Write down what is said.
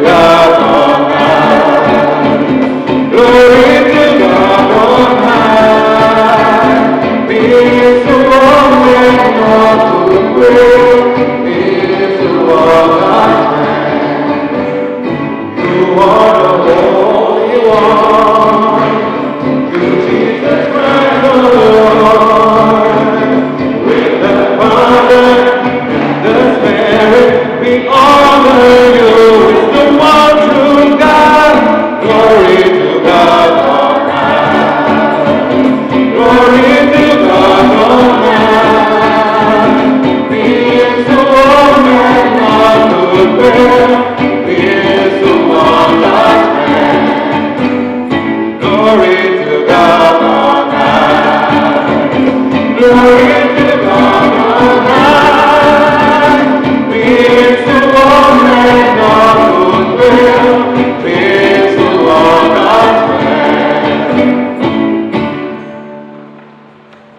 God on high. Glory to God on high. He is the one and all to praise. He is the one I am. You are